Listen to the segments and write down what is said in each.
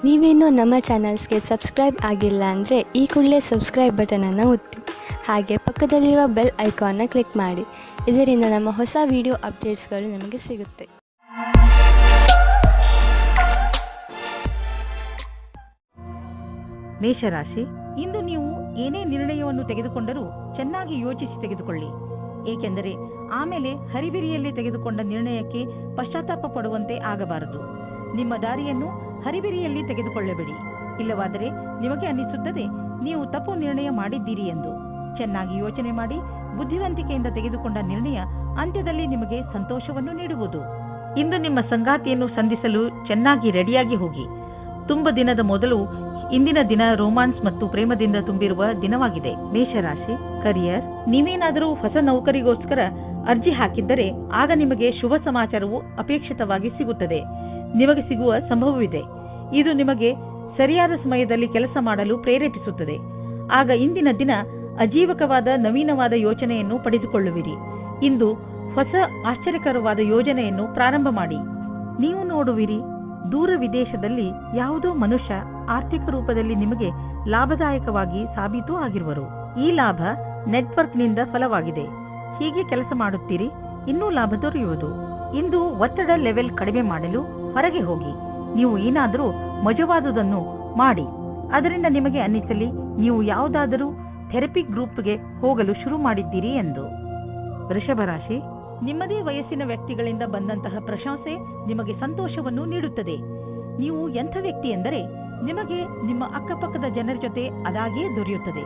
ನೀವೇನೂ ನಮ್ಮ ಚಾನಲ್ಸ್ಗೆ ಸಬ್ಸ್ಕ್ರೈಬ್ ಆಗಿಲ್ಲ ಅಂದರೆ ಈ ಕೂಡಲೇ ಸಬ್ಸ್ಕ್ರೈಬ್ ಬಟನನ್ನು ಒತ್ತಿ ಹಾಗೆ ಪಕ್ಕದಲ್ಲಿರುವ ಬೆಲ್ ಐಕಾನ್ನ ಕ್ಲಿಕ್ ಮಾಡಿ. ಇದರಿಂದ ನಮ್ಮ ಹೊಸ ವಿಡಿಯೋ ಅಪ್ಡೇಟ್ಸ್ಗಳು ನಿಮಗೆ ಸಿಗುತ್ತೆ. ಮೇಷರಾಶಿ, ಇಂದು ನೀವು ಏನೇ ನಿರ್ಣಯವನ್ನು ತೆಗೆದುಕೊಂಡರೂ ಚೆನ್ನಾಗಿ ಯೋಚಿಸಿ ತೆಗೆದುಕೊಳ್ಳಿ. ಏಕೆಂದರೆ ಆಮೇಲೆ ಹರಿಬಿರಿಯಲ್ಲಿ ತೆಗೆದುಕೊಂಡ ನಿರ್ಣಯಕ್ಕೆ ಪಶ್ಚಾತ್ತಾಪ ಪಡುವಂತೆ ಆಗಬಾರದು. ನಿಮ್ಮ ದಾರಿಯನ್ನು ಹರಿಬಿರಿಯಲ್ಲಿ ತೆಗೆದುಕೊಳ್ಳಬೇಡಿ. ಇಲ್ಲವಾದರೆ ನಿಮಗೆ ಅನ್ನಿಸುತ್ತದೆ ನೀವು ತಪ್ಪು ನಿರ್ಣಯ ಮಾಡಿದ್ದೀರಿ ಎಂದು. ಚೆನ್ನಾಗಿ ಯೋಚನೆ ಮಾಡಿ ಬುದ್ಧಿವಂತಿಕೆಯಿಂದ ತೆಗೆದುಕೊಂಡ ನಿರ್ಣಯ ಅಂತ್ಯದಲ್ಲಿ ನಿಮಗೆ ಸಂತೋಷವನ್ನು ನೀಡುವುದು. ಇಂದು ನಿಮ್ಮ ಸಂಗಾತಿಯನ್ನು ಸಂಧಿಸಲು ಚೆನ್ನಾಗಿ ರೆಡಿಯಾಗಿ ಹೋಗಿ. ತುಂಬ ದಿನದ ಮೊದಲು ಇಂದಿನ ದಿನ ರೋಮಾನ್ಸ್ ಮತ್ತು ಪ್ರೇಮದಿಂದ ತುಂಬಿರುವ ದಿನವಾಗಿದೆ. ಮೇಷರಾಶಿ, ಕರಿಯರ್, ನೀವೇನಾದರೂ ಹೊಸ ನೌಕರಿಗೋಸ್ಕರ ಅರ್ಜಿ ಹಾಕಿದ್ದರೆ ಆಗ ನಿಮಗೆ ಶುಭ ಸಮಾಚಾರವು ಅಪೇಕ್ಷಿತವಾಗಿ ಸಿಗುತ್ತದೆ. ನಿಮಗೆ ಸಿಗುವ ಸಂಭವವಿದೆ. ಇದು ನಿಮಗೆ ಸರಿಯಾದ ಸಮಯದಲ್ಲಿ ಕೆಲಸ ಮಾಡಲು ಪ್ರೇರೇಪಿಸುತ್ತದೆ. ಆಗ ಇಂದಿನ ದಿನ ಅಜೀವಕವಾದ ನವೀನವಾದ ಯೋಚನೆಯನ್ನು ಪಡೆದುಕೊಳ್ಳುವಿರಿ. ಇಂದು ಹೊಸ ಆಶ್ಚರ್ಯಕರವಾದ ಯೋಜನೆಯನ್ನು ಪ್ರಾರಂಭ ಮಾಡಿ. ನೀವು ನೋಡುವಿರಿ, ದೂರ ವಿದೇಶದಲ್ಲಿ ಯಾವುದೋ ಮನುಷ್ಯ ಆರ್ಥಿಕ ರೂಪದಲ್ಲಿ ನಿಮಗೆ ಲಾಭದಾಯಕವಾಗಿ ಸಾಬೀತು ಆಗಿರುವರು. ಈ ಲಾಭ ನೆಟ್ವರ್ಕ್ನಿಂದ ಫಲವಾಗಿದೆ. ಹೀಗೆ ಕೆಲಸ ಮಾಡುತ್ತೀರಿ, ಇನ್ನೂ ಲಾಭ ದೊರೆಯುವುದು. ಇಂದು ಒತ್ತಡ ಲೆವೆಲ್ ಕಡಿಮೆ ಮಾಡಲು ಹೊರಗೆ ಹೋಗಿ. ನೀವು ಏನಾದರೂ ಮಜವಾದುದನ್ನು ಮಾಡಿ. ಅದರಿಂದ ನಿಮಗೆ ಅನ್ನಿಸಲಿ ನೀವು ಯಾವುದಾದರೂ ಥೆರಪಿ ಗ್ರೂಪ್ಗೆ ಹೋಗಲು ಶುರು ಮಾಡಿದ್ದೀರಿ ಎಂದು. ವೃಷಭರಾಶಿ, ನಿಮ್ಮದೇ ವಯಸ್ಸಿನ ವ್ಯಕ್ತಿಗಳಿಂದ ಬಂದಂತಹ ಪ್ರಶಂಸೆ ನಿಮಗೆ ಸಂತೋಷವನ್ನು ನೀಡುತ್ತದೆ. ನೀವು ಎಂಥ ವ್ಯಕ್ತಿ ಎಂದರೆ ನಿಮಗೆ ನಿಮ್ಮ ಅಕ್ಕಪಕ್ಕದ ಜನರ ಜೊತೆ ಅದಾಗೇ ದೊರೆಯುತ್ತದೆ.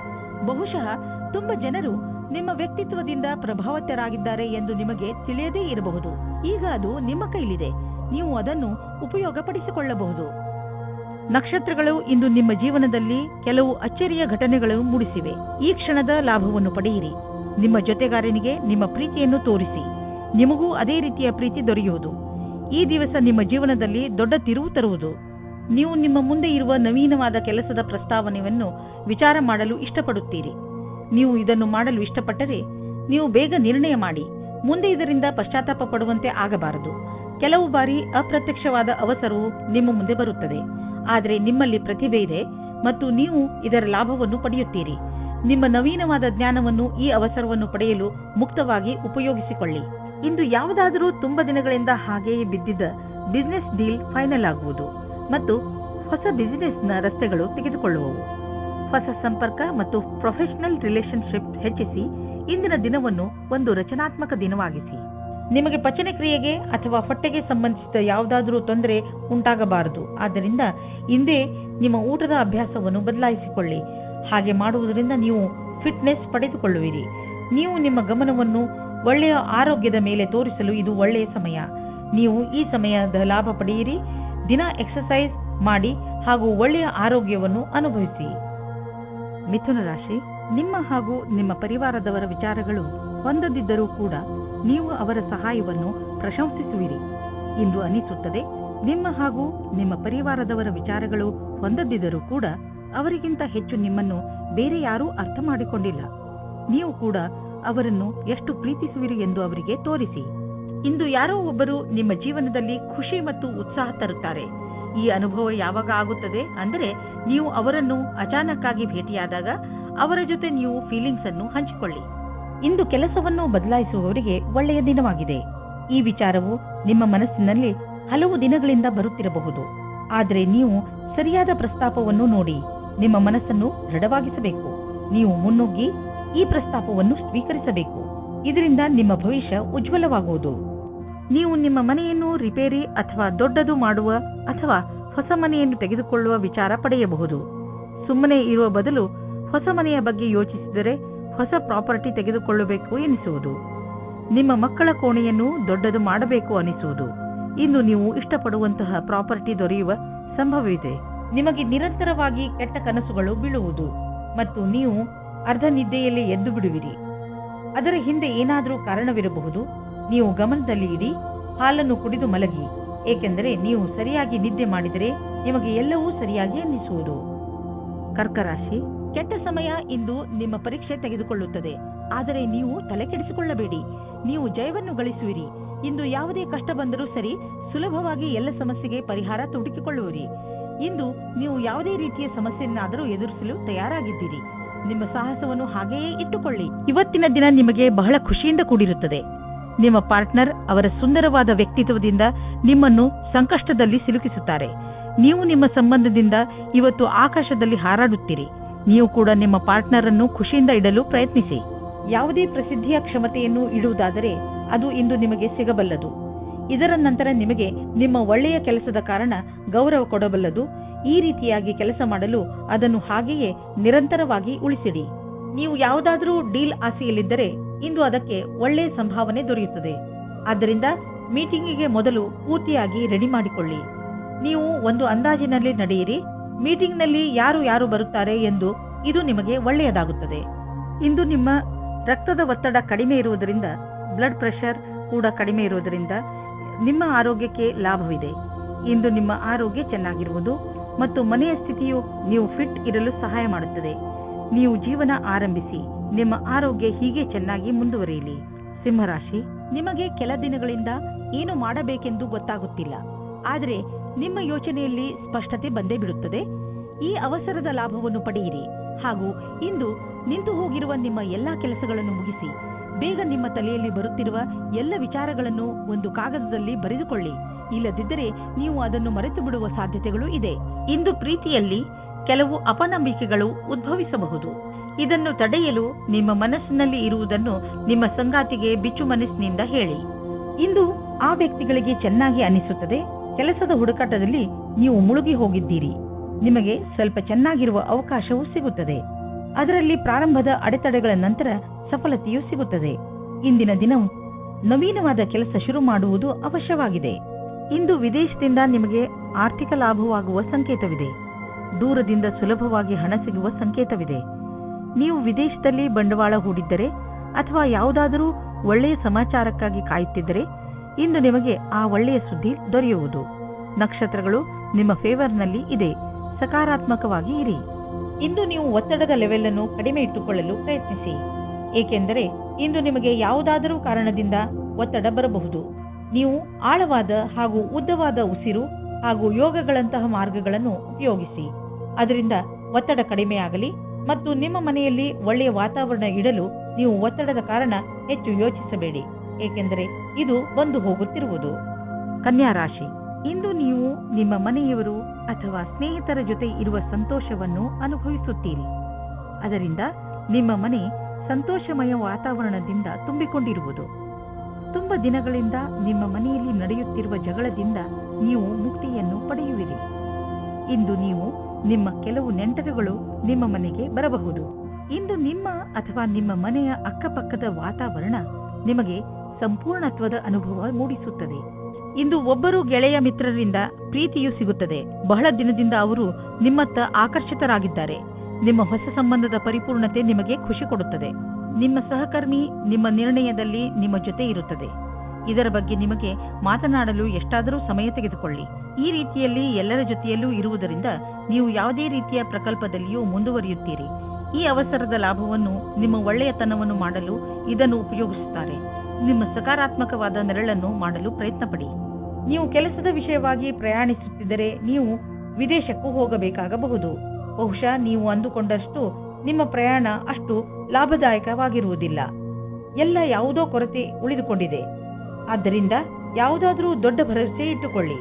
ಬಹುಶಃ ತುಂಬ ಜನರು ನಿಮ್ಮ ವ್ಯಕ್ತಿತ್ವದಿಂದ ಪ್ರಭಾವಿತರಾಗಿದ್ದಾರೆ ಎಂದು ನಿಮಗೆ ತಿಳಿಯದೇ ಇರಬಹುದು. ಈಗ ಅದು ನಿಮ್ಮ ಕೈಲಿದೆ. ನೀವು ಅದನ್ನು ಉಪಯೋಗಪಡಿಸಿಕೊಳ್ಳಬಹುದು. ನಕ್ಷತ್ರಗಳು ಇಂದು ನಿಮ್ಮ ಜೀವನದಲ್ಲಿ ಕೆಲವು ಅಚ್ಚರಿಯ ಘಟನೆಗಳು ಮೂಡಿಸಿವೆ. ಈ ಕ್ಷಣದ ಲಾಭವನ್ನು ಪಡೆಯಿರಿ. ನಿಮ್ಮ ಜೊತೆಗಾರನಿಗೆ ನಿಮ್ಮ ಪ್ರೀತಿಯನ್ನು ತೋರಿಸಿ. ನಿಮಗೂ ಅದೇ ರೀತಿಯ ಪ್ರೀತಿ ದೊರೆಯುವುದು. ಈ ದಿವಸ ನಿಮ್ಮ ಜೀವನದಲ್ಲಿ ದೊಡ್ಡ ತಿರುವು ತರುವುದು. ನೀವು ನಿಮ್ಮ ಮುಂದೆ ಇರುವ ನವೀನವಾದ ಕೆಲಸದ ಪ್ರಸ್ತಾವನೆಯನ್ನು ವಿಚಾರ ಮಾಡಲು ಇಷ್ಟಪಡುತ್ತೀರಿ. ನೀವು ಇದನ್ನು ಮಾಡಲು ಇಷ್ಟಪಟ್ಟರೆ ನೀವು ಬೇಗ ನಿರ್ಣಯ ಮಾಡಿ. ಮುಂದೆ ಇದರಿಂದ ಪಶ್ಚಾತ್ತಾಪ ಪಡುವಂತೆ ಆಗಬಾರದು. ಕೆಲವು ಬಾರಿ ಅಪ್ರತ್ಯಕ್ಷವಾದ ಅವಸರವು ನಿಮ್ಮ ಮುಂದೆ ಬರುತ್ತದೆ. ಆದರೆ ನಿಮ್ಮಲ್ಲಿ ಪ್ರತಿಭೆ ಇದೆ ಮತ್ತು ನೀವು ಇದರ ಲಾಭವನ್ನು ಪಡೆಯುತ್ತೀರಿ. ನಿಮ್ಮ ನವೀನವಾದ ಜ್ಞಾನವನ್ನು ಈ ಅವಸರವನ್ನು ಪಡೆಯಲು ಮುಕ್ತವಾಗಿ ಉಪಯೋಗಿಸಿಕೊಳ್ಳಿ. ಇಂದು ಯಾವುದಾದರೂ ತುಂಬ ದಿನಗಳಿಂದ ಹಾಗೆಯೇ ಬಿದ್ದಿದ್ದ ಬಿಸಿನೆಸ್ ಡೀಲ್ ಫೈನಲ್ ಆಗುವುದು ಮತ್ತು ಹೊಸ ಬಿಸಿನೆಸ್ನ ರಸ್ತೆಗಳು ತೆಗೆದುಕೊಳ್ಳುವವು. ಹೊಸ ಸಂಪರ್ಕ ಮತ್ತು ಪ್ರೊಫೆಷನಲ್ ರಿಲೇಶನ್ಶಿಪ್ ಹೆಚ್ಚಿಸಿ. ಇಂದಿನ ದಿನವನ್ನು ಒಂದು ರಚನಾತ್ಮಕ ದಿನವಾಗಿಸಿ. ನಿಮಗೆ ಪಚನ ಕ್ರಿಯೆಗೆ ಅಥವಾ ಹೊಟ್ಟೆಗೆ ಸಂಬಂಧಿಸಿದ ಯಾವುದಾದರೂ ತೊಂದರೆ ಉಂಟಾಗಬಾರದು. ಆದ್ದರಿಂದ ಇಂದೇ ನಿಮ್ಮ ಊಟದ ಅಭ್ಯಾಸವನ್ನು ಬದಲಾಯಿಸಿಕೊಳ್ಳಿ. ಹಾಗೆ ಮಾಡುವುದರಿಂದ ನೀವು ಫಿಟ್ನೆಸ್ ಪಡೆದುಕೊಳ್ಳುವಿರಿ. ನೀವು ನಿಮ್ಮ ಗಮನವನ್ನು ಒಳ್ಳೆಯ ಆರೋಗ್ಯದ ಮೇಲೆ ತೋರಿಸಲು ಇದು ಒಳ್ಳೆಯ ಸಮಯ. ನೀವು ಈ ಸಮಯದ ಲಾಭ ಪಡೆಯಿರಿ. ದಿನ ಎಕ್ಸರ್ಸೈಸ್ ಮಾಡಿ ಹಾಗೂ ಒಳ್ಳೆಯ ಆರೋಗ್ಯವನ್ನು ಅನುಭವಿಸಿ. ಮಿಥುನ ರಾಶಿ, ನಿಮ್ಮ ಹಾಗೂ ನಿಮ್ಮ ಪರಿವಾರದವರ ವಿಚಾರಗಳು ಹೊಂದದಿದ್ದರೂ ಕೂಡ ನೀವು ಅವರ ಸಹಾಯವನ್ನು ಪ್ರಶಂಸಿಸುವಿರಿ. ಇಂದು ಅನಿಸುತ್ತದೆ ನಿಮ್ಮ ಹಾಗೂ ನಿಮ್ಮ ಪರಿವಾರದವರ ವಿಚಾರಗಳು ಹೊಂದದಿದ್ದರೂ ಕೂಡ ಅವರಿಗಿಂತ ಹೆಚ್ಚು ನಿಮ್ಮನ್ನು ಬೇರೆ ಯಾರೂ ಅರ್ಥ ಮಾಡಿಕೊಂಡಿಲ್ಲ. ನೀವು ಕೂಡ ಅವರನ್ನು ಎಷ್ಟು ಪ್ರೀತಿಸುವಿರಿ ಎಂದು ಅವರಿಗೆ ತೋರಿಸಿ. ಇಂದು ಯಾರೋ ಒಬ್ಬರು ನಿಮ್ಮ ಜೀವನದಲ್ಲಿ ಖುಷಿ ಮತ್ತು ಉತ್ಸಾಹ ತರುತ್ತಾರೆ. ಈ ಅನುಭವ ಯಾವಾಗ ಆಗುತ್ತದೆ ಅಂದರೆ ನೀವು ಅವರನ್ನು ಅಚಾನಕ್ಕಾಗಿ ಭೇಟಿಯಾದಾಗ ಅವರ ಜೊತೆ ನೀವು ಫೀಲಿಂಗ್ಸ್ ಅನ್ನು ಹಂಚಿಕೊಳ್ಳಿ. ಇಂದು ಕೆಲಸವನ್ನು ಬದಲಾಯಿಸುವವರಿಗೆ ಒಳ್ಳೆಯ ದಿನವಾಗಿದೆ. ಈ ವಿಚಾರವು ನಿಮ್ಮ ಮನಸ್ಸಿನಲ್ಲಿ ಹಲವು ದಿನಗಳಿಂದ ಬರುತ್ತಿರಬಹುದು. ಆದರೆ ನೀವು ಸರಿಯಾದ ಪ್ರಸ್ತಾಪವನ್ನು ನೋಡಿ ನಿಮ್ಮ ಮನಸ್ಸನ್ನು ದೃಢವಾಗಿಸಬೇಕು. ನೀವು ಮುನ್ನುಗ್ಗಿ ಈ ಪ್ರಸ್ತಾಪವನ್ನು ಸ್ವೀಕರಿಸಬೇಕು. ಇದರಿಂದ ನಿಮ್ಮ ಭವಿಷ್ಯ ಉಜ್ವಲವಾಗುವುದು. ನೀವು ನಿಮ್ಮ ಮನೆಯನ್ನು ರಿಪೇರಿ ಅಥವಾ ದೊಡ್ಡದು ಮಾಡುವ ಅಥವಾ ಹೊಸ ಮನೆಯನ್ನು ತೆಗೆದುಕೊಳ್ಳುವ ವಿಚಾರ ಪಡೆಯಬಹುದು. ಸುಮ್ಮನೆ ಇರುವ ಬದಲು ಹೊಸ ಮನೆಯ ಬಗ್ಗೆ ಯೋಚಿಸಿದರೆ ಹೊಸ ಪ್ರಾಪರ್ಟಿ ತೆಗೆದುಕೊಳ್ಳಬೇಕು ಎನಿಸುವುದು. ನಿಮ್ಮ ಮಕ್ಕಳ ಕೋಣೆಯನ್ನು ದೊಡ್ಡದು ಮಾಡಬೇಕು ಅನಿಸುವುದು. ಇಂದು ನೀವು ಇಷ್ಟಪಡುವಂತಹ ಪ್ರಾಪರ್ಟಿ ದೊರೆಯುವ ಸಂಭವವಿದೆ. ನಿಮಗೆ ನಿರಂತರವಾಗಿ ಕೆಟ್ಟ ಕನಸುಗಳು ಬೀಳುವುದು ಮತ್ತು ನೀವು ಅರ್ಧ ನಿದ್ದೆಯಲ್ಲಿ ಎದ್ದು ಬಿಡುವಿರಿ. ಅದರ ಹಿಂದೆ ಏನಾದರೂ ಕಾರಣವಿರಬಹುದು. ನೀವು ಗಮನದಲ್ಲಿ ಇಡಿ. ಹಾಲನ್ನು ಕುಡಿದು ಮಲಗಿ. ಏಕೆಂದರೆ ನೀವು ಸರಿಯಾಗಿ ನಿದ್ದೆ ಮಾಡಿದರೆ ನಿಮಗೆ ಎಲ್ಲವೂ ಸರಿಯಾಗಿ ಅನ್ನಿಸುವುದು. ಕರ್ಕರಾಶಿ, ಕೆಟ್ಟ ಸಮಯ ಇಂದು ನಿಮ್ಮ ಪರೀಕ್ಷೆ ತೆಗೆದುಕೊಳ್ಳುತ್ತದೆ. ಆದರೆ ನೀವು ತಲೆ ಕೆಡಿಸಿಕೊಳ್ಳಬೇಡಿ. ನೀವು ಜಯವನ್ನು ಗಳಿಸುವಿರಿ. ಇಂದು ಯಾವುದೇ ಕಷ್ಟ ಬಂದರೂ ಸರಿ ಸುಲಭವಾಗಿ ಎಲ್ಲ ಸಮಸ್ಯೆಗೆ ಪರಿಹಾರ ಹುಡುಕಿಕೊಳ್ಳುವಿರಿ. ಇಂದು ನೀವು ಯಾವುದೇ ರೀತಿಯ ಸಮಸ್ಯೆಯನ್ನಾದರೂ ಎದುರಿಸಲು ತಯಾರಾಗಿದ್ದೀರಿ. ನಿಮ್ಮ ಸಾಹಸವನ್ನು ಹಾಗೆಯೇ ಇಟ್ಟುಕೊಳ್ಳಿ. ಇವತ್ತಿನ ದಿನ ನಿಮಗೆ ಬಹಳ ಖುಷಿಯಿಂದ ಕೂಡಿರುತ್ತದೆ. ನಿಮ್ಮ ಪಾರ್ಟ್ನರ್ ಅವರ ಸುಂದರವಾದ ವ್ಯಕ್ತಿತ್ವದಿಂದ ನಿಮ್ಮನ್ನು ಸಂಕಷ್ಟದಲ್ಲಿ ಸಿಲುಕಿಸುತ್ತಾರೆ. ನೀವು ನಿಮ್ಮ ಸಂಬಂಧದಿಂದ ಇವತ್ತು ಆಕಾಶದಲ್ಲಿ ಹಾರಾಡುತ್ತೀರಿ. ನೀವು ಕೂಡ ನಿಮ್ಮ ಪಾರ್ಟ್ನರ್ ಅನ್ನು ಖುಷಿಯಿಂದ ಇಡಲು ಪ್ರಯತ್ನಿಸಿ. ಯಾವುದೇ ಪ್ರಸಿದ್ಧಿಯ ಕ್ಷಮತೆಯನ್ನು ಇಡುವುದಾದರೆ ಅದು ಇಂದು ನಿಮಗೆ ಸಿಗಬಲ್ಲದು. ಇದರ ನಂತರ ನಿಮಗೆ ನಿಮ್ಮ ಒಳ್ಳೆಯ ಕೆಲಸದ ಕಾರಣ ಗೌರವ ಕೊಡಬಲ್ಲದು. ಈ ರೀತಿಯಾಗಿ ಕೆಲಸ ಮಾಡಲು ಅದನ್ನು ಹಾಗೆಯೇ ನಿರಂತರವಾಗಿ ಉಳಿಸಿಡಿ. ನೀವು ಯಾವುದಾದರೂ ಡೀಲ್ ಆಸೆಯಲ್ಲಿದ್ದರೆ ಇಂದು ಅದಕ್ಕೆ ಒಳ್ಳೆಯ ಸಂಭಾವನೆ ದೊರೆಯುತ್ತದೆ. ಆದ್ದರಿಂದ ಮೀಟಿಂಗಿಗೆ ಮೊದಲು ಪೂರ್ತಿಯಾಗಿ ರೆಡಿ ಮಾಡಿಕೊಳ್ಳಿ. ನೀವು ಒಂದು ಅಂದಾಜಿನಲ್ಲಿ ನಡೆಯಿರಿ. ಮೀಟಿಂಗ್ನಲ್ಲಿ ಯಾರು ಬರುತ್ತಾರೆ ಎಂದು ಇದು ನಿಮಗೆ ಒಳ್ಳೆಯದಾಗುತ್ತದೆ. ಇಂದು ನಿಮ್ಮ ರಕ್ತದ ಒತ್ತಡ ಕಡಿಮೆ ಇರುವುದರಿಂದ, ಬ್ಲಡ್ ಪ್ರೆಷರ್ ಕೂಡ ಕಡಿಮೆ ಇರುವುದರಿಂದ ನಿಮ್ಮ ಆರೋಗ್ಯಕ್ಕೆ ಲಾಭವಿದೆ. ಇಂದು ನಿಮ್ಮ ಆರೋಗ್ಯ ಚೆನ್ನಾಗಿರುವುದು ಮತ್ತು ಮನೆಯ ಸ್ಥಿತಿಯು ನೀವು ಫಿಟ್ ಇರಲು ಸಹಾಯ ಮಾಡುತ್ತದೆ. ನೀವು ಜೀವನ ಆರಂಭಿಸಿ. ನಿಮ್ಮ ಆರೋಗ್ಯ ಹೀಗೆ ಚೆನ್ನಾಗಿ ಮುಂದುವರಿಯಲಿ. ಸಿಂಹರಾಶಿ, ನಿಮಗೆ ಕೆಲ ದಿನಗಳಿಂದ ಏನು ಮಾಡಬೇಕೆಂದು ಗೊತ್ತಾಗುತ್ತಿಲ್ಲ. ಆದರೆ ನಿಮ್ಮ ಯೋಚನೆಯಲ್ಲಿ ಸ್ಪಷ್ಟತೆ ಬಂದೇ ಬಿಡುತ್ತದೆ. ಈ ಅವಸರದ ಲಾಭವನ್ನು ಪಡೆಯಿರಿ ಹಾಗೂ ಇಂದು ನಿಂತು ಹೋಗಿರುವ ನಿಮ್ಮ ಎಲ್ಲಾ ಕೆಲಸಗಳನ್ನು ಮುಗಿಸಿ. ಬೇಗ ನಿಮ್ಮ ತಲೆಯಲ್ಲಿ ಬರುತ್ತಿರುವ ಎಲ್ಲ ವಿಚಾರಗಳನ್ನು ಒಂದು ಕಾಗದದಲ್ಲಿ ಬರೆದುಕೊಳ್ಳಿ. ಇಲ್ಲದಿದ್ದರೆ ನೀವು ಅದನ್ನು ಮರೆತು ಬಿಡುವ ಸಾಧ್ಯತೆಗಳು ಇದೆ. ಇಂದು ಪ್ರೀತಿಯಲ್ಲಿ ಕೆಲವು ಅಪನಂಬಿಕೆಗಳು ಉದ್ಭವಿಸಬಹುದು. ಇದನ್ನು ತಡೆಯಲು ನಿಮ್ಮ ಮನಸ್ಸಿನಲ್ಲಿ ಇರುವುದನ್ನು ನಿಮ್ಮ ಸಂಗಾತಿಗೆ ಬಿಚ್ಚು ಮನಸ್ಸಿನಿಂದ ಹೇಳಿ. ಇಂದು ಆ ವ್ಯಕ್ತಿಗಳಿಗೆ ಚೆನ್ನಾಗಿ ಅನಿಸುತ್ತದೆ. ಕೆಲಸದ ಹುಡುಕಾಟದಲ್ಲಿ ನೀವು ಮುಳುಗಿ ಹೋಗಿದ್ದೀರಿ. ನಿಮಗೆ ಸ್ವಲ್ಪ ಚೆನ್ನಾಗಿರುವ ಅವಕಾಶವೂ ಸಿಗುತ್ತದೆ. ಅದರಲ್ಲಿ ಪ್ರಾರಂಭದ ಅಡೆತಡೆಗಳ ನಂತರ ಸಫಲತೆಯೂ ಸಿಗುತ್ತದೆ. ಇಂದಿನ ದಿನವು ನವೀನವಾದ ಕೆಲಸ ಶುರು ಮಾಡುವುದು ಅವಶ್ಯವಾಗಿದೆ. ಇಂದು ವಿದೇಶದಿಂದ ನಿಮಗೆ ಆರ್ಥಿಕ ಲಾಭವಾಗುವ ಸಂಕೇತವಿದೆ. ದೂರದಿಂದ ಸುಲಭವಾಗಿ ಹಣ ಸಿಗುವ ಸಂಕೇತವಿದೆ. ನೀವು ವಿದೇಶದಲ್ಲಿ ಬಂಡವಾಳ ಹೂಡಿದ್ದರೆ ಅಥವಾ ಯಾವುದಾದರೂ ಒಳ್ಳೆಯ ಸಮಾಚಾರಕ್ಕಾಗಿ ಕಾಯುತ್ತಿದ್ದರೆ ಇಂದು ನಿಮಗೆ ಆ ಒಳ್ಳೆಯ ಸುದ್ದಿ ದೊರೆಯುವುದು. ನಕ್ಷತ್ರಗಳು ನಿಮ್ಮ ಫೇವರ್ನಲ್ಲಿ ಇದೆ. ಸಕಾರಾತ್ಮಕವಾಗಿ ಇರಿ. ಇಂದು ನೀವು ಒತ್ತಡದ ಲೆವೆಲ್ ಅನ್ನು ಕಡಿಮೆ ಇಟ್ಟುಕೊಳ್ಳಲು ಪ್ರಯತ್ನಿಸಿ. ಏಕೆಂದರೆ ಇಂದು ನಿಮಗೆ ಯಾವುದಾದರೂ ಕಾರಣದಿಂದ ಒತ್ತಡ ಬರಬಹುದು. ನೀವು ಆಳವಾದ ಹಾಗೂ ಉದ್ದವಾದ ಉಸಿರು ಹಾಗೂ ಯೋಗಗಳಂತಹ ಮಾರ್ಗಗಳನ್ನು ಉಪಯೋಗಿಸಿ. ಅದರಿಂದ ಒತ್ತಡ ಕಡಿಮೆಯಾಗಲಿ ಮತ್ತು ನಿಮ್ಮ ಮನೆಯಲ್ಲಿ ಒಳ್ಳೆಯ ವಾತಾವರಣ ಇಡಲು ನೀವು ಒತ್ತಡದ ಕಾರಣ ಹೆಚ್ಚು ಯೋಚಿಸಬೇಡಿ. ಏಕೆಂದರೆ ಇದು ಬಂದು ಹೋಗುತ್ತಿರುವುದು. ಕನ್ಯಾ ರಾಶಿ, ಇಂದು ನೀವು ನಿಮ್ಮ ಮನೆಯವರು ಅಥವಾ ಸ್ನೇಹಿತರ ಜೊತೆ ಇರುವ ಸಂತೋಷವನ್ನು ಅನುಭವಿಸುತ್ತೀರಿ. ಅದರಿಂದ ನಿಮ್ಮ ಮನೆ ಸಂತೋಷಮಯ ವಾತಾವರಣದಿಂದ ತುಂಬಿಕೊಂಡಿರುವುದು. ತುಂಬ ದಿನಗಳಿಂದ ನಿಮ್ಮ ಮನೆಯಲ್ಲಿ ನಡೆಯುತ್ತಿರುವ ಜಗಳದಿಂದ ನೀವು ಮುಕ್ತಿಯನ್ನು ಪಡೆಯುವಿರಿ. ಇಂದು ನೀವು ನಿಮ್ಮ ಕೆಲವು ನೆಂಟರುಗಳು ನಿಮ್ಮ ಮನೆಗೆ ಬರಬಹುದು. ಇಂದು ನಿಮ್ಮ ಅಥವಾ ನಿಮ್ಮ ಮನೆಯ ಅಕ್ಕಪಕ್ಕದ ವಾತಾವರಣ ನಿಮಗೆ ಸಂಪೂರ್ಣತ್ವದ ಅನುಭವ ಮೂಡಿಸುತ್ತದೆ. ಇಂದು ಒಬ್ಬರು ಗೆಳೆಯ ಮಿತ್ರರಿಂದ ಪ್ರೀತಿಯೂ ಸಿಗುತ್ತದೆ. ಬಹಳ ದಿನದಿಂದ ಅವರು ನಿಮ್ಮತ್ತ ಆಕರ್ಷಿತರಾಗಿದ್ದಾರೆ. ನಿಮ್ಮ ಹೊಸ ಸಂಬಂಧದ ಪರಿಪೂರ್ಣತೆ ನಿಮಗೆ ಖುಷಿ ಕೊಡುತ್ತದೆ. ನಿಮ್ಮ ಸಹಕರ್ಮಿ ನಿಮ್ಮ ನಿರ್ಣಯದಲ್ಲಿ ನಿಮ್ಮ ಜೊತೆ ಇರುತ್ತದೆ. ಇದರ ಬಗ್ಗೆ ನಿಮಗೆ ಮಾತನಾಡಲು ಎಷ್ಟಾದರೂ ಸಮಯ ತೆಗೆದುಕೊಳ್ಳಿ. ಈ ರೀತಿಯಲ್ಲಿ ಎಲ್ಲರ ಜೊತೆಯಲ್ಲೂ ಇರುವುದರಿಂದ ನೀವು ಯಾವುದೇ ರೀತಿಯ ಪ್ರಕಲ್ಪದಲ್ಲಿಯೂ ಮುಂದುವರಿಯುತ್ತೀರಿ. ಈ ಅವಸರದ ಲಾಭವನ್ನು ನಿಮ್ಮ ಒಳ್ಳೆಯತನವನ್ನು ಮಾಡಲು ಇದನ್ನು ಉಪಯೋಗಿಸುತ್ತಾರೆ. ನಿಮ್ಮ ಸಕಾರಾತ್ಮಕವಾದ ನೆರಳನ್ನು ಮಾಡಲು ಪ್ರಯತ್ನಪಡಿ. ನೀವು ಕೆಲಸದ ವಿಷಯವಾಗಿ ಪ್ರಯಾಣಿಸುತ್ತಿದ್ದರೆ ನೀವು ವಿದೇಶಕ್ಕೂ ಹೋಗಬೇಕಾಗಬಹುದು. ಬಹುಶಃ ನೀವು ಅಂದುಕೊಂಡಷ್ಟು ನಿಮ್ಮ ಪ್ರಯಾಣ ಅಷ್ಟು ಲಾಭದಾಯಕವಾಗಿರುವುದಿಲ್ಲ. ಎಲ್ಲ ಯಾವುದೋ ಕೊರತೆ ಉಳಿದುಕೊಂಡಿದೆ. ಆದ್ದರಿಂದ ಯಾವುದಾದರೂ ದೊಡ್ಡ ಭರವಸೆ ಇಟ್ಟುಕೊಳ್ಳಿ.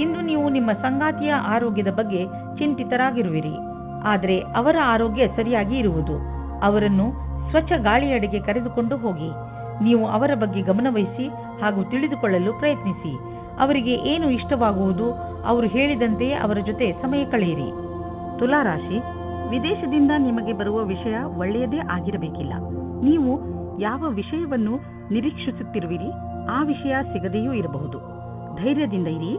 ಇಂದು ನೀವು ನಿಮ್ಮ ಸಂಗಾತಿಯ ಆರೋಗ್ಯದ ಬಗ್ಗೆ ಚಿಂತಿತರಾಗಿರುವಿರಿ. ಆದರೆ ಅವರ ಆರೋಗ್ಯ ಸರಿಯಾಗಿ ಇರುವುದು. ಅವರನ್ನು ಸ್ವಚ್ಛ ಗಾಳಿಯಡೆಗೆ ಕರೆದುಕೊಂಡು ಹೋಗಿ. ನೀವು ಅವರ ಬಗ್ಗೆ ಗಮನವಹಿಸಿ ಹಾಗೂ ತಿಳಿದುಕೊಳ್ಳಲು ಪ್ರಯತ್ನಿಸಿ. ಅವರಿಗೆ ಏನು ಇಷ್ಟವಾಗುವುದು ಅವರು ಹೇಳಿದಂತೆಯೇ ಅವರ ಜೊತೆ ಸಮಯ ಕಳೆಯಿರಿ. ತುಲಾರಾಶಿ, ವಿದೇಶದಿಂದ ನಿಮಗೆ ಬರುವ ವಿಷಯ ಒಳ್ಳೆಯದೇ ಆಗಿರಬೇಕಿಲ್ಲ. ನೀವು ಯಾವ ವಿಷಯವನ್ನು ನಿರೀಕ್ಷಿಸುತ್ತಿರುವಿರಿ ಆ ವಿಷಯ ಸಿಗದೆಯೂ ಇರಬಹುದು. ಧೈರ್ಯದಿಂದ ಇರಿ.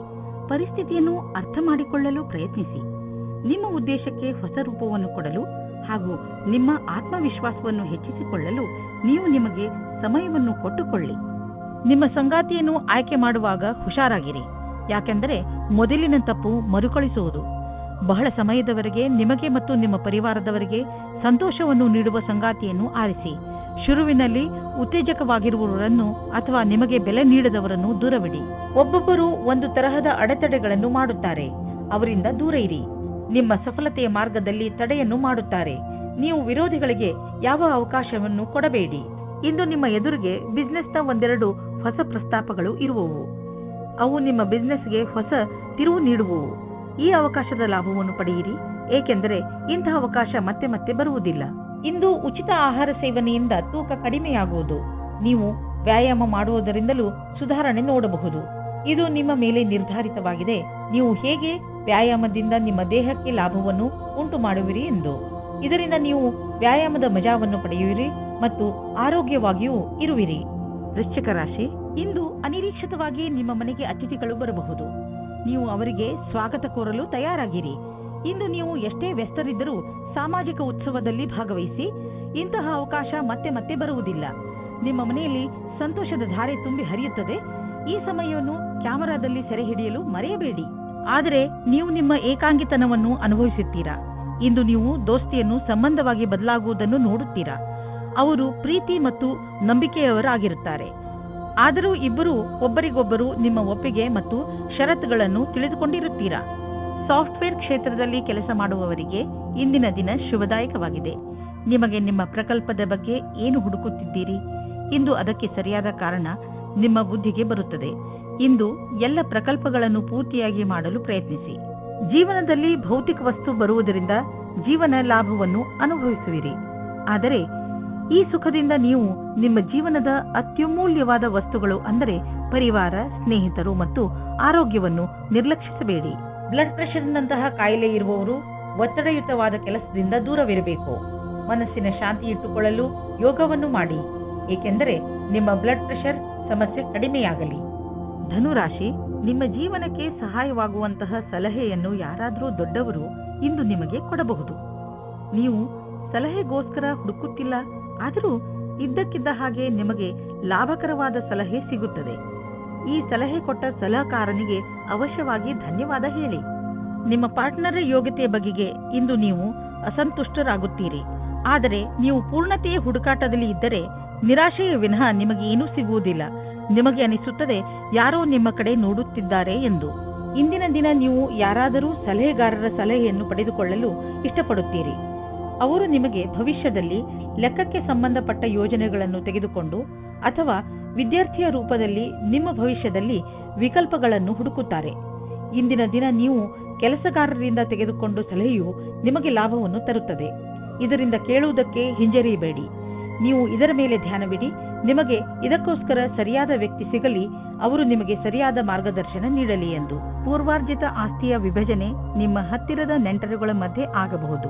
ಪರಿಸ್ಥಿತಿಯನ್ನು ಅರ್ಥ ಮಾಡಿಕೊಳ್ಳಲು ಪ್ರಯತ್ನಿಸಿ. ನಿಮ್ಮ ಉದ್ದೇಶಕ್ಕೆ ಹೊಸ ರೂಪವನ್ನು ಕೊಡಲು ಹಾಗೂ ನಿಮ್ಮ ಆತ್ಮವಿಶ್ವಾಸವನ್ನು ಹೆಚ್ಚಿಸಿಕೊಳ್ಳಲು ನೀವು ನಿಮಗೆ ಸಮಯವನ್ನು ಕೊಟ್ಟುಕೊಳ್ಳಿ. ನಿಮ್ಮ ಸಂಗಾತಿಯನ್ನು ಆಯ್ಕೆ ಮಾಡುವಾಗ ಹುಷಾರಾಗಿರಿ. ಯಾಕೆಂದರೆ ಮೊದಲಿನ ತಪ್ಪು ಮರುಕಳಿಸುವುದು. ಬಹಳ ಸಮಯದವರೆಗೆ ನಿಮಗೆ ಮತ್ತು ನಿಮ್ಮ ಪರಿವಾರದವರಿಗೆ ಸಂತೋಷವನ್ನು ನೀಡುವ ಸಂಗಾತಿಯನ್ನು ಆರಿಸಿ. ಶುರುವಿನಲ್ಲಿ ಉತ್ತೇಜಕವಾಗಿರುವವರನ್ನು ಅಥವಾ ನಿಮಗೆ ಬೆಲೆ ನೀಡದವರನ್ನು ದೂರವಿಡಿ. ಒಬ್ಬೊಬ್ಬರು ಒಂದು ತರಹದ ಅಡೆತಡೆಗಳನ್ನು ಮಾಡುತ್ತಾರೆ. ಅವರಿಂದ ದೂರ ಇರಿ. ನಿಮ್ಮ ಸಫಲತೆಯ ಮಾರ್ಗದಲ್ಲಿ ತಡೆಯನ್ನು ಮಾಡುತ್ತಾರೆ. ನೀವು ವಿರೋಧಿಗಳಿಗೆ ಯಾವ ಅವಕಾಶವನ್ನು ಕೊಡಬೇಡಿ. ಇಂದು ನಿಮ್ಮ ಎದುರಿಗೆ ಬಿಸ್ನೆಸ್ನ ಒಂದೆರಡು ಹೊಸ ಪ್ರಸ್ತಾಪಗಳು ಇರುವವು. ಅವು ನಿಮ್ಮ ಬಿಸ್ನೆಸ್ಗೆ ಹೊಸ ತಿರುವು ನೀಡುವವು. ಈ ಅವಕಾಶದ ಲಾಭವನ್ನು ಪಡೆಯಿರಿ, ಏಕೆಂದರೆ ಇಂತಹ ಅವಕಾಶ ಮತ್ತೆ ಮತ್ತೆ ಬರುವುದಿಲ್ಲ. ಇಂದು ಉಚಿತ ಆಹಾರ ಸೇವನೆಯಿಂದ ತೂಕ ಕಡಿಮೆಯಾಗುವುದು. ನೀವು ವ್ಯಾಯಾಮ ಮಾಡುವುದರಿಂದಲೂ ಸುಧಾರಣೆ ನೋಡಬಹುದು. ಇದು ನಿಮ್ಮ ಮೇಲೆ ನಿರ್ಧಾರಿತವಾಗಿದೆ, ನೀವು ಹೇಗೆ ವ್ಯಾಯಾಮದಿಂದ ನಿಮ್ಮ ದೇಹಕ್ಕೆ ಲಾಭವನ್ನು ಉಂಟು ಮಾಡುವಿರಿ ಎಂದು. ಇದರಿಂದ ನೀವು ವ್ಯಾಯಾಮದ ಮಜಾವನ್ನು ಪಡೆಯುವಿರಿ ಮತ್ತು ಆರೋಗ್ಯವಾಗಿಯೂ ಇರುವಿರಿ. ವೃಶ್ಚಿಕ ರಾಶಿ, ಇಂದು ಅನಿರೀಕ್ಷಿತವಾಗಿ ನಿಮ್ಮ ಮನೆಗೆ ಅತಿಥಿಗಳು ಬರಬಹುದು. ನೀವು ಅವರಿಗೆ ಸ್ವಾಗತ ಕೋರಲು ತಯಾರಾಗಿರಿ. ಇಂದು ನೀವು ಎಷ್ಟೇ ವ್ಯಸ್ತರಿದ್ದರೂ ಸಾಮಾಜಿಕ ಉತ್ಸವದಲ್ಲಿ ಭಾಗವಹಿಸಿ. ಇಂತಹ ಅವಕಾಶ ಮತ್ತೆ ಮತ್ತೆ ಬರುವುದಿಲ್ಲ. ನಿಮ್ಮ ಮನೆಯಲ್ಲಿ ಸಂತೋಷದ ಧಾರೆ ತುಂಬಿ ಹರಿಯುತ್ತದೆ. ಈ ಸಮಯವನ್ನು ಕ್ಯಾಮೆರಾದಲ್ಲಿ ಸೆರೆ ಹಿಡಿಯಲು ಮರೆಯಬೇಡಿ. ಆದರೆ ನೀವು ನಿಮ್ಮ ಏಕಾಂಗಿತನವನ್ನು ಅನುಭವಿಸುತ್ತೀರಾ. ಇಂದು ನೀವು ದೋಸ್ತಿಯನ್ನು ಸಂಬಂಧವಾಗಿ ಬದಲಾಗುವುದನ್ನು ನೋಡುತ್ತೀರಾ. ಅವರು ಪ್ರೀತಿ ಮತ್ತು ನಂಬಿಕೆಯವರಾಗಿರುತ್ತಾರೆ. ಆದರೂ ಇಬ್ಬರು ಒಬ್ಬರಿಗೊಬ್ಬರು ನಿಮ್ಮ ಒಪ್ಪಿಗೆ ಮತ್ತು ಷರತ್ತುಗಳನ್ನು ತಿಳಿದುಕೊಂಡಿರುತ್ತೀರಾ. ಸಾಫ್ಟ್ವೇರ್ ಕ್ಷೇತ್ರದಲ್ಲಿ ಕೆಲಸ ಮಾಡುವವರಿಗೆ ಇಂದಿನ ದಿನ ಶುಭದಾಯಕವಾಗಿದೆ. ನಿಮಗೆ ನಿಮ್ಮ ಪ್ರಕಲ್ಪದ ಬಗ್ಗೆ ಏನು ಹುಡುಕುತ್ತಿದ್ದೀರಿ? ಇಂದು ಅದಕ್ಕೆ ಸರಿಯಾದ ಕಾರಣ ನಿಮ್ಮ ಬುದ್ಧಿಗೆ ಬರುತ್ತದೆ. ಇಂದು ಎಲ್ಲ ಪ್ರಕಲ್ಪಗಳನ್ನು ಪೂರ್ತಿಯಾಗಿ ಮಾಡಲು ಪ್ರಯತ್ನಿಸಿ. ಜೀವನದಲ್ಲಿ ಭೌತಿಕ ವಸ್ತು ಬರುವುದರಿಂದ ಜೀವನ ಲಾಭವನ್ನು ಅನುಭವಿಸುವಿರಿ. ಆದರೆ ಈ ಸುಖದಿಂದ ನೀವು ನಿಮ್ಮ ಜೀವನದ ಅತ್ಯಮೂಲ್ಯವಾದ ವಸ್ತುಗಳು ಅಂದರೆ ಪರಿವಾರ, ಸ್ನೇಹಿತರು ಮತ್ತು ಆರೋಗ್ಯವನ್ನು ನಿರ್ಲಕ್ಷಿಸಬೇಡಿ. ಬ್ಲಡ್ ಪ್ರೆಷರ್ನಂತಹ ಕಾಯಿಲೆ ಇರುವವರು ಒತ್ತಡಯುತವಾದ ಕೆಲಸದಿಂದ ದೂರವಿರಬೇಕು. ಮನಸ್ಸಿನ ಶಾಂತಿ ಇಟ್ಟುಕೊಳ್ಳಲು ಯೋಗವನ್ನು ಮಾಡಿ, ಏಕೆಂದರೆ ನಿಮ್ಮ ಬ್ಲಡ್ ಪ್ರೆಷರ್ ಸಮಸ್ಯೆ ಕಡಿಮೆಯಾಗಲಿ. ಧನುರಾಶಿ, ನಿಮ್ಮ ಜೀವನಕ್ಕೆ ಸಹಾಯವಾಗುವಂತಹ ಸಲಹೆಯನ್ನು ಯಾರಾದರೂ ದೊಡ್ಡವರು ಇಂದು ನಿಮಗೆ ಕೊಡಬಹುದು. ನೀವು ಸಲಹೆಗೋಸ್ಕರ ಹುಡುಕುತ್ತಿಲ್ಲ, ಆದರೂ ಇದ್ದಕ್ಕಿದ್ದ ಹಾಗೆ ನಿಮಗೆ ಲಾಭಕರವಾದ ಸಲಹೆ ಸಿಗುತ್ತದೆ. ಈ ಸಲಹೆ ಕೊಟ್ಟ ಸಲಹೆಗಾರನಿಗೆ ಅವಶ್ಯವಾಗಿ ಧನ್ಯವಾದ ಹೇಳಿ. ನಿಮ್ಮ ಪಾರ್ಟ್ನರ್ ಯೋಗ್ಯತೆಯ ಬಗೆಗೆ ಇಂದು ನೀವು ಅಸಂತುಷ್ಟರಾಗುತ್ತೀರಿ. ಆದರೆ ನೀವು ಪೂರ್ಣತೆಯ ಹುಡುಕಾಟದಲ್ಲಿ ಇದ್ದರೆ ನಿರಾಶೆಯ ವಿನಃ ನಿಮಗೆ ಏನೂ ಸಿಗುವುದಿಲ್ಲ. ನಿಮಗೆ ಅನಿಸುತ್ತದೆ ಯಾರೋ ನಿಮ್ಮ ಕಡೆ ನೋಡುತ್ತಿದ್ದಾರೆ ಎಂದು. ಇಂದಿನ ದಿನ ನೀವು ಯಾರಾದರೂ ಸಲಹೆಗಾರರ ಸಲಹೆಯನ್ನು ಪಡೆದುಕೊಳ್ಳಲು ಇಷ್ಟಪಡುತ್ತೀರಿ. ಅವರು ನಿಮಗೆ ಭವಿಷ್ಯದಲ್ಲಿ ಲೆಕ್ಕಕ್ಕೆ ಸಂಬಂಧಪಟ್ಟ ಯೋಜನೆಗಳನ್ನು ತೆಗೆದುಕೊಂಡು ಅಥವಾ ವಿದ್ಯಾರ್ಥಿಯ ರೂಪದಲ್ಲಿ ನಿಮ್ಮ ಭವಿಷ್ಯದಲ್ಲಿ ವಿಕಲ್ಪಗಳನ್ನು ಹುಡುಕುತ್ತಾರೆ. ಇಂದಿನ ದಿನ ನೀವು ಕೆಲಸಗಾರರಿಂದ ತೆಗೆದುಕೊಂಡು ಸಲಹೆಯು ನಿಮಗೆ ಲಾಭವನ್ನು ತರುತ್ತದೆ. ಇದರಿಂದ ಕೇಳುವುದಕ್ಕೆ ಹಿಂಜರಿಯಬೇಡಿ. ನೀವು ಇದರ ಮೇಲೆ ಧ್ಯಾನವಿಡಿ. ನಿಮಗೆ ಇದಕ್ಕೋಸ್ಕರ ಸರಿಯಾದ ವ್ಯಕ್ತಿ ಸಿಗಲಿ, ಅವರು ನಿಮಗೆ ಸರಿಯಾದ ಮಾರ್ಗದರ್ಶನ ನೀಡಲಿ ಎಂದು. ಪೂರ್ವಾರ್ಜಿತ ಆಸ್ತಿಯ ವಿಭಜನೆ ನಿಮ್ಮ ಹತ್ತಿರದ ನೆಂಟರುಗಳ ಮಧ್ಯೆ ಆಗಬಹುದು.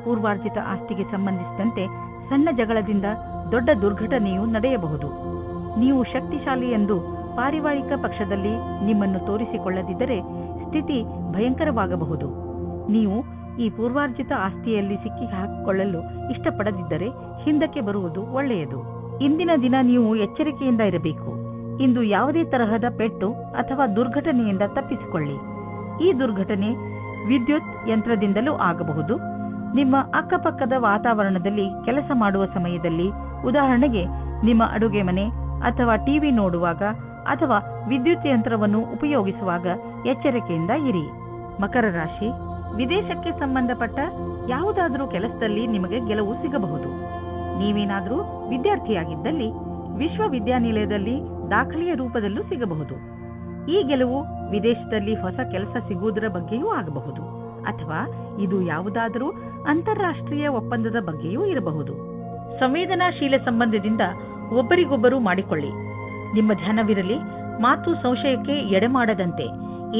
ಪೂರ್ವಾರ್ಜಿತ ಆಸ್ತಿಗೆ ಸಂಬಂಧಿಸಿದಂತೆ ಸಣ್ಣ ಜಗಳದಿಂದ ದೊಡ್ಡ ದುರ್ಘಟನೆಯು ನಡೆಯಬಹುದು. ನೀವು ಶಕ್ತಿಶಾಲಿ ಎಂದು ಪಾರಿವಾರಿಕ ಪಕ್ಷದಲ್ಲಿ ನಿಮ್ಮನ್ನು ತೋರಿಸಿಕೊಳ್ಳದಿದ್ದರೆ ಸ್ಥಿತಿ ಭಯಂಕರವಾಗಬಹುದು. ನೀವು ಈ ಪೂರ್ವಾರ್ಜಿತ ಆಸ್ತಿಯಲ್ಲಿ ಸಿಕ್ಕಿ ಹಾಕಿಕೊಳ್ಳಲು ಇಷ್ಟಪಡದಿದ್ದರೆ ಹಿಂದಕ್ಕೆ ಬರುವುದು ಒಳ್ಳೆಯದು. ಇಂದಿನ ದಿನ ನೀವು ಎಚ್ಚರಿಕೆಯಿಂದ ಇರಬೇಕು. ಇಂದು ಯಾವುದೇ ತರಹದ ಪೆಟ್ಟು ಅಥವಾ ದುರ್ಘಟನೆಯಿಂದ ತಪ್ಪಿಸಿಕೊಳ್ಳಿ. ಈ ದುರ್ಘಟನೆ ವಿದ್ಯುತ್ ಯಂತ್ರದಿಂದಲೂ ಆಗಬಹುದು. ನಿಮ್ಮ ಅಕ್ಕಪಕ್ಕದ ವಾತಾವರಣದಲ್ಲಿ ಕೆಲಸ ಮಾಡುವ ಸಮಯದಲ್ಲಿ, ಉದಾಹರಣೆಗೆ ನಿಮ್ಮ ಅಡುಗೆ ಮನೆ ಅಥವಾ ಟಿವಿ ನೋಡುವಾಗ ಅಥವಾ ವಿದ್ಯುತ್ ಯಂತ್ರವನ್ನು ಉಪಯೋಗಿಸುವಾಗ ಎಚ್ಚರಿಕೆಯಿಂದ ಇರಿ. ಮಕರ ರಾಶಿ, ವಿದೇಶಕ್ಕೆ ಸಂಬಂಧಪಟ್ಟ ಯಾವುದಾದರೂ ಕೆಲಸದಲ್ಲಿ ನಿಮಗೆ ಗೆಲುವು ಸಿಗಬಹುದು. ನೀವೇನಾದರೂ ವಿದ್ಯಾರ್ಥಿಯಾಗಿದ್ದಲ್ಲಿ ವಿಶ್ವವಿದ್ಯಾನಿಲಯದಲ್ಲಿ ದಾಖಲೆಯ ರೂಪದಲ್ಲೂ ಸಿಗಬಹುದು. ಈ ಗೆಲುವು ವಿದೇಶದಲ್ಲಿ ಹೊಸ ಕೆಲಸ ಸಿಗುವುದರ ಬಗ್ಗೆಯೂ ಆಗಬಹುದು, ಅಥವಾ ಇದು ಯಾವುದಾದರೂ ಅಂತಾರಾಷ್ಟ್ರೀಯ ಒಪ್ಪಂದದ ಬಗ್ಗೆಯೂ ಇರಬಹುದು. ಸಂವೇದನಾಶೀಲ ಸಂಬಂಧದಿಂದ ಒಬ್ಬರಿಗೊಬ್ಬರು ಮಾಡಿಕೊಳ್ಳಿ. ನಿಮ್ಮ ಧ್ಯಾನವಿರಲಿ, ಮಾತು ಸಂಶಯಕ್ಕೆ ಎಡೆಮಾಡದಂತೆ.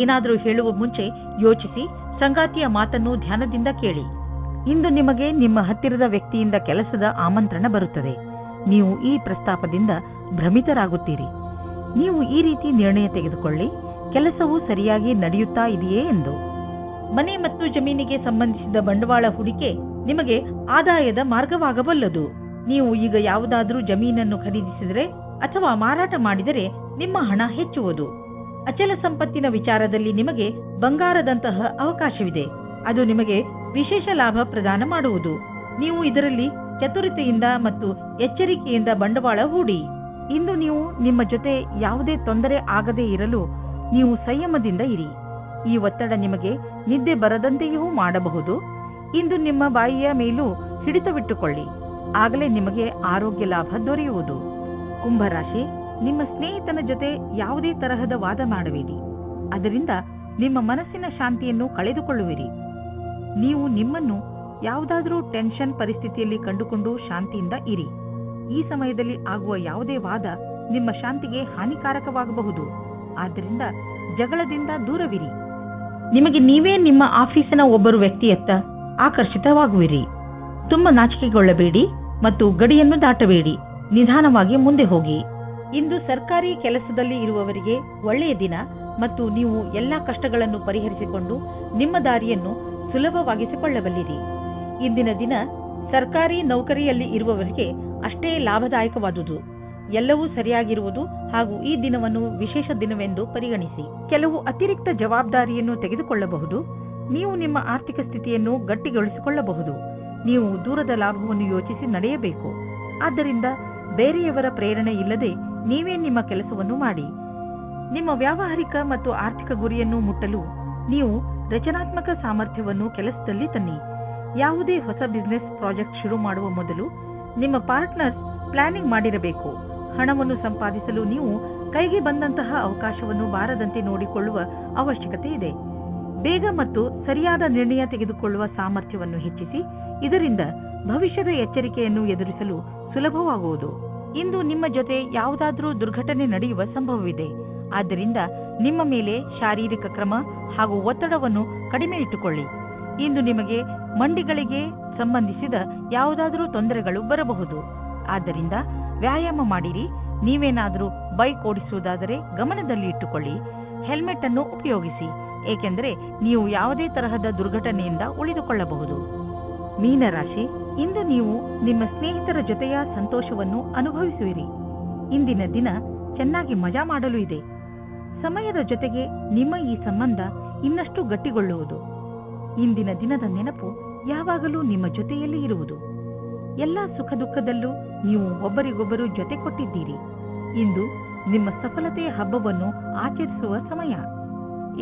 ಏನಾದರೂ ಹೇಳುವ ಮುಂಚೆ ಯೋಚಿಸಿ, ಸಂಗಾತಿಯ ಮಾತನ್ನು ಧ್ಯಾನದಿಂದ ಕೇಳಿ. ಇಂದು ನಿಮಗೆ ನಿಮ್ಮ ಹತ್ತಿರದ ವ್ಯಕ್ತಿಯಿಂದ ಕೆಲಸದ ಆಮಂತ್ರಣ ಬರುತ್ತದೆ. ನೀವು ಈ ಪ್ರಸ್ತಾಪದಿಂದ ಭ್ರಮಿತರಾಗುತ್ತೀರಿ. ನೀವು ಈ ರೀತಿ ನಿರ್ಣಯ ತೆಗೆದುಕೊಳ್ಳಿ, ಕೆಲಸವು ಸರಿಯಾಗಿ ನಡೆಯುತ್ತಾ ಇದೆಯೇ ಎಂದು. ಮನೆ ಮತ್ತು ಜಮೀನಿಗೆ ಸಂಬಂಧಿಸಿದ ಬಂಡವಾಳ ಹೂಡಿಕೆ ನಿಮಗೆ ಆದಾಯದ ಮಾರ್ಗವಾಗಬಲ್ಲದು. ನೀವು ಈಗ ಯಾವುದಾದರೂ ಜಮೀನನ್ನು ಖರೀದಿಸಿದರೆ ಅಥವಾ ಮಾರಾಟ ಮಾಡಿದರೆ ನಿಮ್ಮ ಹಣ ಹೆಚ್ಚುವುದು. ಅಚಲ ಸಂಪತ್ತಿನ ವಿಚಾರದಲ್ಲಿ ನಿಮಗೆ ಬಂಗಾರದಂತಹ ಅವಕಾಶವಿದೆ. ಅದು ನಿಮಗೆ ವಿಶೇಷ ಲಾಭ ಪ್ರದಾನ ಮಾಡುವುದು. ನೀವು ಇದರಲ್ಲಿ ಚತುರತೆಯಿಂದ ಮತ್ತು ಎಚ್ಚರಿಕೆಯಿಂದ ಬಂಡವಾಳ ಹೂಡಿ. ಇಂದು ನೀವು ನಿಮ್ಮ ಜೊತೆ ಯಾವುದೇ ತೊಂದರೆ ಆಗದೇ ಇರಲು ನೀವು ಸಂಯಮದಿಂದ ಇರಿ. ಈ ಒತ್ತಡ ನಿಮಗೆ ನಿದ್ದೆ ಬರದಂತೆಯೂ ಮಾಡಬಹುದು. ಇಂದು ನಿಮ್ಮ ಬಾಯಿಯ ಮೇಲೂ ಹಿಡಿತವಿಟ್ಟುಕೊಳ್ಳಿ, ಆಗಲೇ ನಿಮಗೆ ಆರೋಗ್ಯ ಲಾಭ ದೊರೆಯುವುದು. ಕುಂಭರಾಶಿ, ನಿಮ್ಮ ಸ್ನೇಹಿತನ ಜೊತೆ ಯಾವುದೇ ತರಹದ ವಾದ ಮಾಡಬೇಡಿ, ಅದರಿಂದ ನಿಮ್ಮ ಮನಸ್ಸಿನ ಶಾಂತಿಯನ್ನು ಕಳೆದುಕೊಳ್ಳುವಿರಿ. ನೀವು ನಿಮ್ಮನ್ನು ಯಾವುದಾದರೂ ಟೆನ್ಷನ್ ಪರಿಸ್ಥಿತಿಯಲ್ಲಿ ಕಂಡುಕೊಂಡು ಶಾಂತಿಯಿಂದ ಇರಿ. ಈ ಸಮಯದಲ್ಲಿ ಆಗುವ ಯಾವುದೇ ವಾದ ನಿಮ್ಮ ಶಾಂತಿಗೆ ಹಾನಿಕಾರಕವಾಗಬಹುದು, ಆದ್ದರಿಂದ ಜಗಳದಿಂದ ದೂರವಿರಿ. ನಿಮಗೆ ನೀವೇ ನಿಮ್ಮ ಆಫೀಸಿನ ಒಬ್ಬರು ವ್ಯಕ್ತಿಯತ್ತ ಆಕರ್ಷಿತವಾಗುವಿರಿ. ತುಂಬ ನಾಚಿಕೆಗೊಳ್ಳಬೇಡಿ ಮತ್ತು ಗಡಿಯನ್ನು ದಾಟಬೇಡಿ, ನಿಧಾನವಾಗಿ ಮುಂದೆ ಹೋಗಿ. ಇಂದು ಸರ್ಕಾರಿ ಕೆಲಸದಲ್ಲಿ ಇರುವವರಿಗೆ ಒಳ್ಳೆಯ ದಿನ ಮತ್ತು ನೀವು ಎಲ್ಲಾ ಕಷ್ಟಗಳನ್ನು ಪರಿಹರಿಸಿಕೊಂಡು ನಿಮ್ಮ ದಾರಿಯನ್ನು ಸುಲಭವಾಗಿಸಿಕೊಳ್ಳಬಲ್ಲಿರಿ. ಇಂದಿನ ದಿನ ಸರ್ಕಾರಿ ನೌಕರಿಯಲ್ಲಿ ಇರುವವರಿಗೆ ಅಷ್ಟೇ ಲಾಭದಾಯಕವಾದುದು. ಎಲ್ಲವೂ ಸರಿಯಾಗಿರುವುದು ಹಾಗೂ ಈ ದಿನವನ್ನು ವಿಶೇಷ ದಿನವೆಂದು ಪರಿಗಣಿಸಿ. ಕೆಲವು ಅತಿರಿಕ್ತ ಜವಾಬ್ದಾರಿಯನ್ನು ತೆಗೆದುಕೊಳ್ಳಬಹುದು. ನೀವು ನಿಮ್ಮ ಆರ್ಥಿಕ ಸ್ಥಿತಿಯನ್ನು ಗಟ್ಟಿಗೊಳಿಸಿಕೊಳ್ಳಬಹುದು. ನೀವು ದೂರದ ಲಾಭವನ್ನು ಯೋಚಿಸಿ ನಡೆಯಬೇಕು. ಆದ್ದರಿಂದ ಬೇರೆಯವರ ಪ್ರೇರಣೆ ಇಲ್ಲದೆ ನೀವೇ ನಿಮ್ಮ ಕೆಲಸವನ್ನು ಮಾಡಿ. ನಿಮ್ಮ ವ್ಯಾವಹಾರಿಕ ಮತ್ತು ಆರ್ಥಿಕ ಗುರಿಯನ್ನು ಮುಟ್ಟಲು ನೀವು ರಚನಾತ್ಮಕ ಸಾಮರ್ಥ್ಯವನ್ನು ಕೆಲಸದಲ್ಲಿ ತನ್ನಿ. ಯಾವುದೇ ಹೊಸ ಬಿಸಿನೆಸ್ ಪ್ರಾಜೆಕ್ಟ್ ಶುರು ಮಾಡುವ ಮೊದಲು ನಿಮ್ಮ ಪಾರ್ಟ್ನರ್ಸ್ ಪ್ಲಾನಿಂಗ್ ಮಾಡಿರಬೇಕು. ಹಣವನ್ನು ಸಂಪಾದಿಸಲು ನೀವು ಕೈಗೆ ಬಂದಂತಹ ಅವಕಾಶವನ್ನು ಬಾರದಂತೆ ನೋಡಿಕೊಳ್ಳುವ ಅವಶ್ಯಕತೆ ಇದೆ. ಬೇಗ ಮತ್ತು ಸರಿಯಾದ ನಿರ್ಣಯ ತೆಗೆದುಕೊಳ್ಳುವ ಸಾಮರ್ಥ್ಯವನ್ನು ಹೆಚ್ಚಿಸಿ. ಇದರಿಂದ ಭವಿಷ್ಯದ ಎಚ್ಚರಿಕೆಯನ್ನು ಎದುರಿಸಲು ಸುಲಭವಾಗುವುದು. ಇಂದು ನಿಮ್ಮ ಜೊತೆ ಯಾವುದಾದರೂ ದುರ್ಘಟನೆ ನಡೆಯುವ ಸಂಭವವಿದೆ. ಆದ್ದರಿಂದ ನಿಮ್ಮ ಮೇಲೆ ಶಾರೀರಿಕ ಕ್ರಮ ಹಾಗೂ ಒತ್ತಡವನ್ನು ಕಡಿಮೆ ಇಟ್ಟುಕೊಳ್ಳಿ. ಇಂದು ನಿಮಗೆ ಮಂಡಿಗಳಿಗೆ ಸಂಬಂಧಿಸಿದ ಯಾವುದಾದರೂ ತೊಂದರೆಗಳು ಬರಬಹುದು. ಆದ್ದರಿಂದ ವ್ಯಾಯಾಮ ಮಾಡಿರಿ. ನೀವೇನಾದರೂ ಬೈಕ್ ಓಡಿಸುವುದಾದರೆ ಗಮನದಲ್ಲಿ ಇಟ್ಟುಕೊಳ್ಳಿ. ಹೆಲ್ಮೆಟ್ ಅನ್ನು ಉಪಯೋಗಿಸಿ, ಏಕೆಂದರೆ ನೀವು ಯಾವುದೇ ತರಹದ ದುರ್ಘಟನೆಯಿಂದ ಉಳಿದುಕೊಳ್ಳಬಹುದು. ಮೀನರಾಶಿ, ಇಂದು ನೀವು ನಿಮ್ಮ ಸ್ನೇಹಿತರ ಜೊತೆಯ ಸಂತೋಷವನ್ನು ಅನುಭವಿಸುವಿರಿ. ಇಂದಿನ ದಿನ ಚೆನ್ನಾಗಿ ಮಜಾ ಮಾಡಲು ಇದೆ. ಸಮಯದ ಜೊತೆಗೆ ನಿಮ್ಮ ಈ ಸಂಬಂಧ ಇನ್ನಷ್ಟು ಗಟ್ಟಿಗೊಳ್ಳುವುದು. ಇಂದಿನ ದಿನದ ನೆನಪು ಯಾವಾಗಲೂ ನಿಮ್ಮ ಜೊತೆಯಲ್ಲಿ ಇರುವುದು. ಎಲ್ಲ ಸುಖ ದುಃಖದಲ್ಲೂ ನೀವು ಒಬ್ಬರಿಗೊಬ್ಬರು ಜೊತೆ ಕೊಟ್ಟಿದ್ದೀರಿ. ಇಂದು ನಿಮ್ಮ ಸಫಲತೆಯ ಹಬ್ಬವನ್ನು ಆಚರಿಸುವ ಸಮಯ.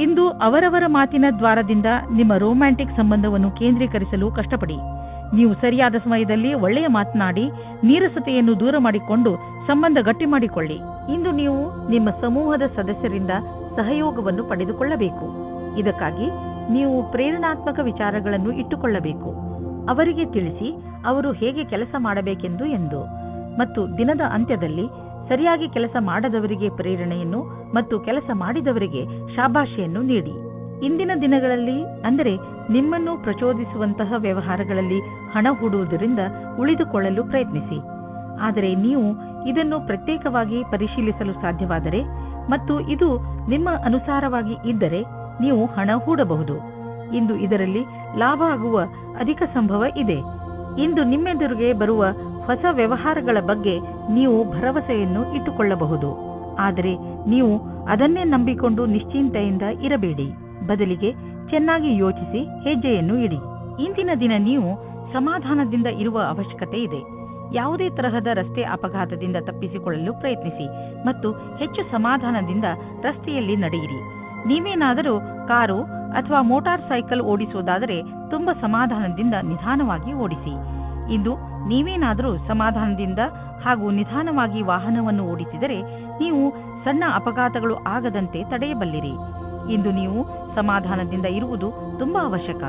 ಇಂದು ಅವರವರ ಮಾತಿನ ದ್ವಾರದಿಂದ ನಿಮ್ಮ ರೊಮ್ಯಾಂಟಿಕ್ ಸಂಬಂಧವನ್ನು ಕೇಂದ್ರೀಕರಿಸಲು ಕಷ್ಟಪಡಿ. ನೀವು ಸರಿಯಾದ ಸಮಯದಲ್ಲಿ ಒಳ್ಳೆಯ ಮಾತನಾಡಿ ನೀರಸತೆಯನ್ನು ದೂರ ಮಾಡಿಕೊಂಡು ಸಂಬಂಧ ಗಟ್ಟಿ ಮಾಡಿಕೊಳ್ಳಿ. ಇಂದು ನೀವು ನಿಮ್ಮ ಸಮೂಹದ ಸದಸ್ಯರಿಂದ ಸಹಯೋಗವನ್ನು ಪಡೆದುಕೊಳ್ಳಬೇಕು. ಇದಕ್ಕಾಗಿ ನೀವು ಪ್ರೇರಣಾತ್ಮಕ ವಿಚಾರಗಳನ್ನು ಇಟ್ಟುಕೊಳ್ಳಬೇಕು. ಅವರಿಗೆ ತಿಳಿಸಿ ಅವರು ಹೇಗೆ ಕೆಲಸ ಮಾಡಬೇಕೆಂದು ಎಂದು. ಮತ್ತು ದಿನದ ಅಂತ್ಯದಲ್ಲಿ ಸರಿಯಾಗಿ ಕೆಲಸ ಮಾಡದವರಿಗೆ ಪ್ರೇರಣೆಯನ್ನು ಮತ್ತು ಕೆಲಸ ಮಾಡಿದವರಿಗೆ ಶಾಬಾಷೆಯನ್ನು ನೀಡಿ. ಇಂದಿನ ದಿನಗಳಲ್ಲಿ ಅಂದರೆ ನಿಮ್ಮನ್ನು ಪ್ರಚೋದಿಸುವಂತಹ ವ್ಯವಹಾರಗಳಲ್ಲಿ ಹಣ ಹೂಡುವುದರಿಂದ ಉಳಿದುಕೊಳ್ಳಲು ಪ್ರಯತ್ನಿಸಿ. ಆದರೆ ನೀವು ಇದನ್ನು ಪ್ರತ್ಯೇಕವಾಗಿ ಪರಿಶೀಲಿಸಲು ಸಾಧ್ಯವಾದರೆ ಮತ್ತು ಇದು ನಿಮ್ಮ ಅನುಸಾರವಾಗಿ ಇದ್ದರೆ ನೀವು ಹಣ ಹೂಡಬಹುದು. ಇಂದು ಇದರಲ್ಲಿ ಲಾಭ ಆಗುವ ಅಧಿಕ ಸಂಭವ ಇದೆ. ಇಂದು ನಿಮ್ಮೆದುರಿಗೆ ಬರುವ ಹೊಸ ವ್ಯವಹಾರಗಳ ಬಗ್ಗೆ ನೀವು ಭರವಸೆಯನ್ನು ಇಟ್ಟುಕೊಳ್ಳಬಹುದು. ಆದರೆ ನೀವು ಅದನ್ನೇ ನಂಬಿಕೊಂಡು ನಿಶ್ಚಿಂತೆಯಿಂದ ಇರಬೇಡಿ. ಬದಲಿಗೆ ಚೆನ್ನಾಗಿ ಯೋಚಿಸಿ ಹೆಜ್ಜೆಯನ್ನು ಇಡಿ. ಇಂದಿನ ದಿನ ನೀವು ಸಮಾಧಾನದಿಂದ ಇರುವ ಅವಶ್ಯಕತೆ ಇದೆ. ಯಾವುದೇ ತರಹದ ರಸ್ತೆ ಅಪಘಾತದಿಂದ ತಪ್ಪಿಸಿಕೊಳ್ಳಲು ಪ್ರಯತ್ನಿಸಿ ಮತ್ತು ಹೆಚ್ಚು ಸಮಾಧಾನದಿಂದ ರಸ್ತೆಯಲ್ಲಿ ನಡೆಯಿರಿ. ನೀವೇನಾದರೂ ಕಾರು ಅಥವಾ ಮೋಟಾರ್ ಸೈಕಲ್ ಓಡಿಸುವುದಾದರೆ ತುಂಬ ಸಮಾಧಾನದಿಂದ ನಿಧಾನವಾಗಿ ಓಡಿಸಿ. ಇಂದು ನೀವೇನಾದರೂ ಸಮಾಧಾನದಿಂದ ಹಾಗೂ ನಿಧಾನವಾಗಿ ವಾಹನವನ್ನು ಓಡಿಸಿದರೆ ನೀವು ಸಣ್ಣ ಅಪಘಾತಗಳು ಆಗದಂತೆ ತಡೆಯಬಲ್ಲಿರಿ. ಇಂದು ನೀವು ಸಮಾಧಾನದಿಂದ ಇರುವುದು ತುಂಬಾ ಅವಶ್ಯಕ.